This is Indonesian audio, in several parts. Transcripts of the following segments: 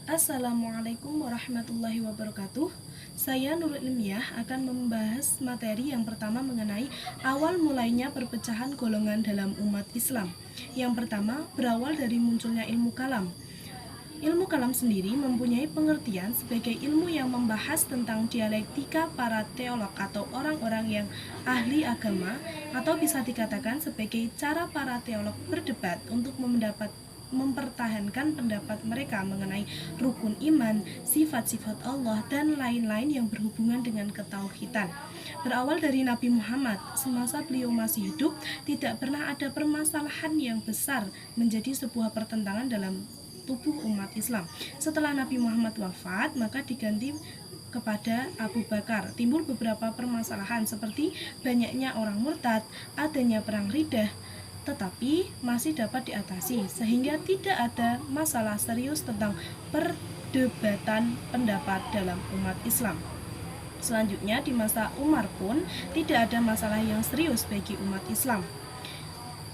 Assalamualaikum warahmatullahi wabarakatuh. Saya Nurul Ilmiah akan membahas materi yang pertama mengenai awal mulainya perpecahan golongan dalam umat Islam. Yang pertama, berawal dari munculnya ilmu kalam. Ilmu kalam sendiri mempunyai pengertian sebagai ilmu yang membahas tentang dialektika para teolog atau orang-orang yang ahli agama, atau bisa dikatakan sebagai cara para teolog berdebat untuk mempertahankan pendapat mereka mengenai rukun iman, sifat-sifat Allah, dan lain-lain yang berhubungan dengan ketauhidan. Berawal dari Nabi Muhammad, semasa beliau masih hidup, tidak pernah ada permasalahan yang besar menjadi sebuah pertentangan dalam tubuh umat Islam. Setelah Nabi Muhammad wafat, maka diganti kepada Abu Bakar. Timbul beberapa permasalahan seperti banyaknya orang murtad, adanya perang Riddah, tetapi masih dapat diatasi sehingga tidak ada masalah serius tentang perdebatan pendapat dalam umat Islam. Selanjutnya di masa Umar pun tidak ada masalah yang serius bagi umat Islam.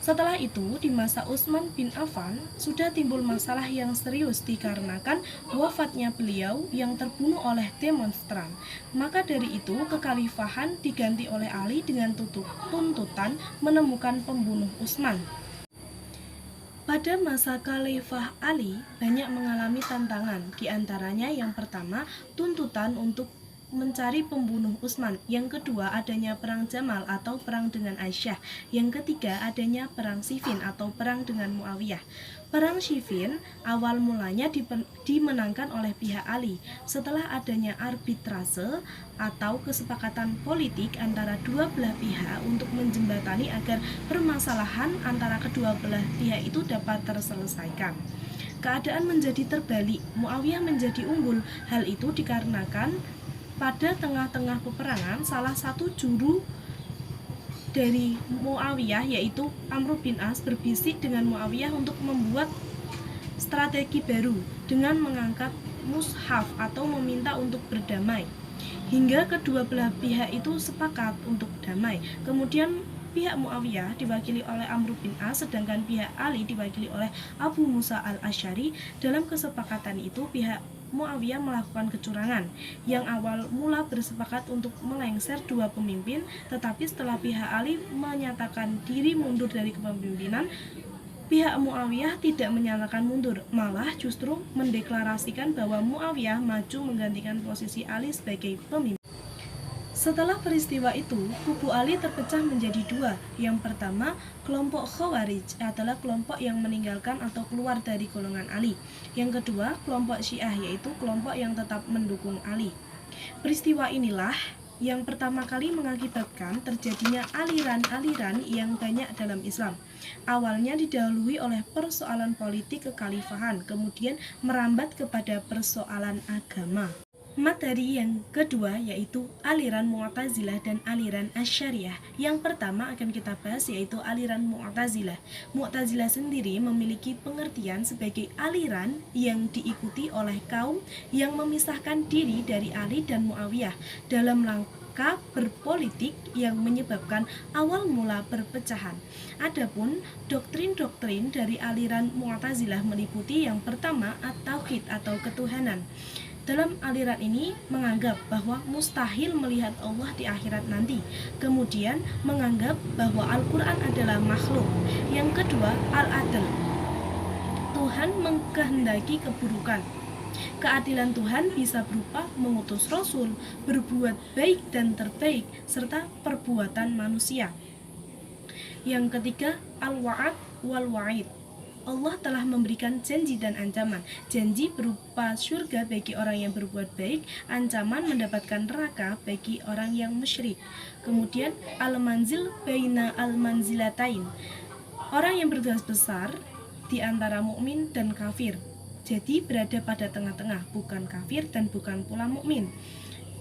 Setelah itu, di masa Utsman bin Affan, sudah timbul masalah yang serius dikarenakan wafatnya beliau yang terbunuh oleh demonstran. Maka dari itu, kekhalifahan diganti oleh Ali dengan tuntutan menemukan pembunuh Utsman. Pada masa Khalifah Ali, banyak mengalami tantangan, di antaranya yang pertama, tuntutan untuk mencari pembunuh Utsman. Yang kedua, adanya perang Jamal atau perang dengan Aisyah. Yang ketiga, adanya perang Siffin atau perang dengan Muawiyah. Perang Siffin awal mulanya dimenangkan oleh pihak Ali setelah adanya arbitrase atau kesepakatan politik antara dua belah pihak untuk menjembatani agar permasalahan antara kedua belah pihak itu dapat terselesaikan. Keadaan menjadi terbalik, Muawiyah menjadi unggul. Hal itu dikarenakan pada tengah-tengah peperangan, salah satu juru dari Muawiyah yaitu Amr bin As berbisik dengan Muawiyah untuk membuat strategi baru dengan mengangkat mushaf atau meminta untuk berdamai. Hingga kedua belah pihak itu sepakat untuk damai. Kemudian pihak Muawiyah diwakili oleh Amr bin As, sedangkan pihak Ali diwakili oleh Abu Musa al-Asy'ari. Dalam kesepakatan itu, pihak Muawiyah melakukan kecurangan yang awal mula bersepakat untuk melengser dua pemimpin, tetapi setelah pihak Ali menyatakan diri mundur dari kepemimpinan, pihak Muawiyah tidak menyatakan mundur, malah justru mendeklarasikan bahwa Muawiyah maju menggantikan posisi Ali sebagai pemimpin. Setelah peristiwa itu, kubu Ali terpecah menjadi dua. Yang pertama, kelompok Khawarij adalah kelompok yang meninggalkan atau keluar dari golongan Ali. Yang kedua, kelompok Syiah, yaitu kelompok yang tetap mendukung Ali. Peristiwa inilah yang pertama kali mengakibatkan terjadinya aliran-aliran yang banyak dalam Islam. Awalnya didahului oleh persoalan politik kekhalifahan, kemudian merambat kepada persoalan agama. Materi yang kedua yaitu aliran Mu'tazilah dan aliran Asy'ariyah. Yang pertama akan kita bahas yaitu aliran Mu'tazilah. Mu'tazilah sendiri memiliki pengertian sebagai aliran yang diikuti oleh kaum yang memisahkan diri dari Ali dan Muawiyah dalam langkah berpolitik yang menyebabkan awal mula perpecahan. Adapun doktrin-doktrin dari aliran Mu'tazilah meliputi yang pertama at-tauhid atau ketuhanan. Dalam aliran ini menganggap bahwa mustahil melihat Allah di akhirat nanti. Kemudian menganggap bahwa Al-Quran adalah makhluk. Yang kedua, al-adl. Tuhan mengkehendaki keburukan. Keadilan Tuhan bisa berupa mengutus Rasul, berbuat baik dan terbaik, serta perbuatan manusia. Yang ketiga, al-wa'ad wal-wa'id. Allah telah memberikan janji dan ancaman. Janji berupa surga bagi orang yang berbuat baik, ancaman mendapatkan neraka bagi orang yang musyrik. Kemudian al-manzil baina al-manzilatain. Orang yang berdosa besar di antara mukmin dan kafir. Jadi berada pada tengah-tengah, bukan kafir dan bukan pula mukmin.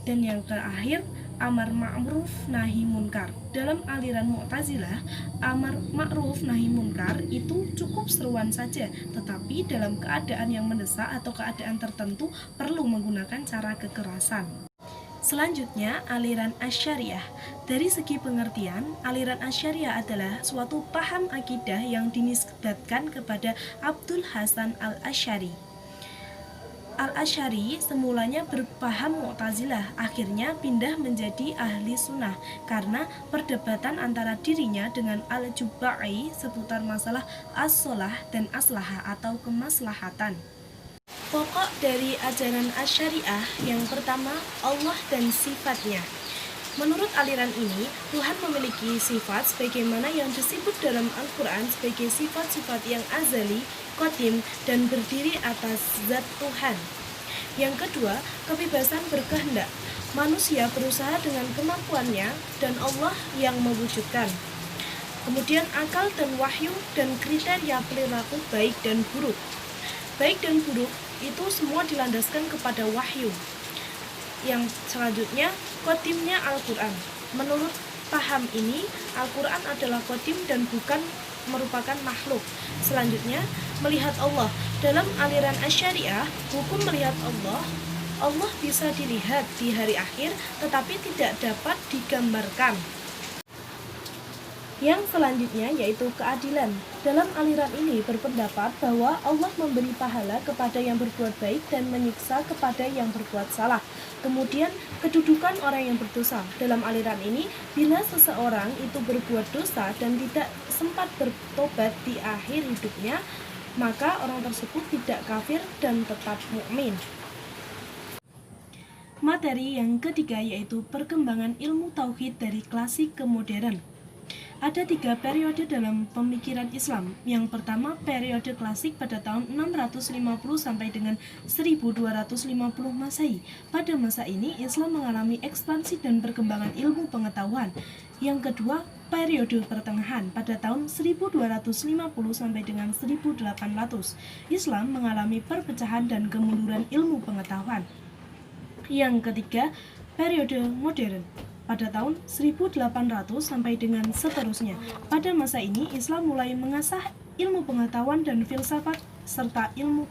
Dan yang terakhir, amar ma'ruf nahi munkar. Dalam aliran Mu'tazilah, amar ma'ruf nahi munkar itu cukup seruan saja, tetapi dalam keadaan yang mendesak atau keadaan tertentu perlu menggunakan cara kekerasan. Selanjutnya, aliran Asy'ariyah. Dari segi pengertian, aliran Asy'ariyah adalah suatu paham akidah yang dinisbatkan kepada Abdul Hasan al-Asy'ari. Al-Asy'ari semulanya berpaham Mu'tazilah, akhirnya pindah menjadi ahli sunnah karena perdebatan antara dirinya dengan Al-Jubba'i seputar masalah as-sholah dan aslahah atau kemaslahatan. Pokok dari ajaran Asy'ariyah yang pertama, Allah dan sifatnya. Menurut aliran ini, Tuhan memiliki sifat sebagaimana yang disebut dalam Al-Quran sebagai sifat-sifat yang azali, qadim, dan berdiri atas zat Tuhan. Yang kedua, kebebasan berkehendak. Manusia berusaha dengan kemampuannya dan Allah yang mewujudkan. Kemudian akal dan wahyu dan kriteria perilaku baik dan buruk. Baik dan buruk itu semua dilandaskan kepada wahyu. Yang selanjutnya, qadimnya Al-Quran. Menurut paham ini, Al-Quran adalah qadim dan bukan merupakan makhluk. Selanjutnya, melihat Allah. Dalam aliran Asy'ariyah, hukum melihat Allah bisa dilihat di hari akhir tetapi tidak dapat digambarkan. Yang selanjutnya yaitu keadilan. Dalam aliran ini berpendapat bahwa Allah memberi pahala kepada yang berbuat baik dan menyiksa kepada yang berbuat salah. Kemudian kedudukan orang yang berdosa. Dalam aliran ini, bila seseorang itu berbuat dosa dan tidak sempat bertobat di akhir hidupnya, maka orang tersebut tidak kafir dan tetap mukmin. Materi yang ketiga yaitu perkembangan ilmu tauhid dari klasik ke modern. Ada 3 periode dalam pemikiran Islam. Yang pertama, periode klasik pada tahun 650 sampai dengan 1250 Masehi. Pada masa ini, Islam mengalami ekspansi dan perkembangan ilmu pengetahuan. Yang kedua, periode pertengahan pada tahun 1250 sampai dengan 1800. Islam mengalami perpecahan dan kemunduran ilmu pengetahuan. Yang ketiga, periode modern pada tahun 1800 sampai dengan seterusnya. Pada masa ini, Islam mulai mengasah ilmu pengetahuan dan filsafat serta ilmu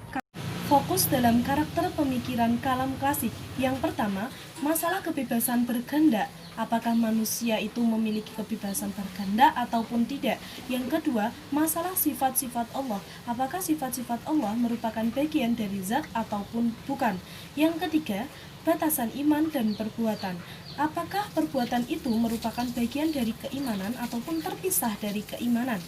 fokus dalam karakter pemikiran kalam klasik. Yang pertama, masalah kebebasan berkehendak. Apakah manusia itu memiliki kebebasan berkehendak ataupun tidak? Yang kedua, masalah sifat-sifat Allah. Apakah sifat-sifat Allah merupakan bagian dari zat ataupun bukan? Yang ketiga, batasan iman dan perbuatan. Apakah perbuatan itu merupakan bagian dari keimanan ataupun terpisah dari keimanan?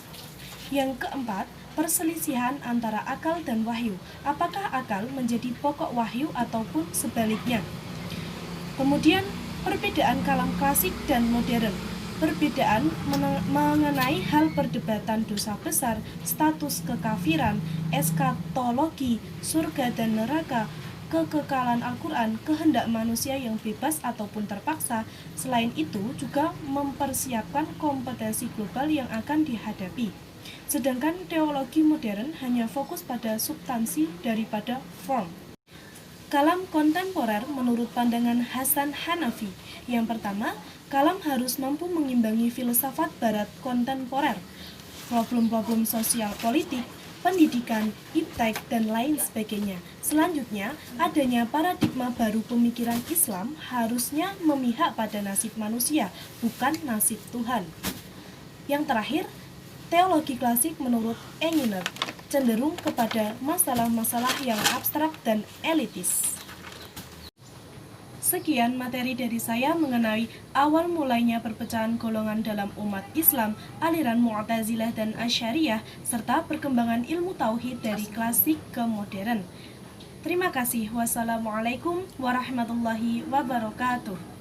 Yang keempat, perselisihan antara akal dan wahyu. Apakah akal menjadi pokok wahyu ataupun sebaliknya? Kemudian, perbedaan kalam klasik dan modern. Perbedaan mengenai hal perdebatan dosa besar, status kekafiran, eskatologi, surga dan neraka, kekekalan Al-Quran, kehendak manusia yang bebas ataupun terpaksa. Selain itu juga mempersiapkan kompetensi global yang akan dihadapi. Sedangkan teologi modern hanya fokus pada substansi daripada form. Kalam kontemporer menurut pandangan Hasan Hanafi. Yang pertama, kalam harus mampu mengimbangi filsafat barat kontemporer, problem-problem sosial politik, pendidikan, iptek, dan lain sebagainya. Selanjutnya, adanya paradigma baru pemikiran Islam harusnya memihak pada nasib manusia, bukan nasib Tuhan. Yang terakhir, teologi klasik menurut Enginer cenderung kepada masalah-masalah yang abstrak dan elitis. Sekian materi dari saya mengenai awal mulainya perpecahan golongan dalam umat Islam, aliran Mu'tazilah dan Asy'ariyah, serta perkembangan ilmu tauhid dari klasik ke modern. Terima kasih. Wassalamualaikum warahmatullahi wabarakatuh.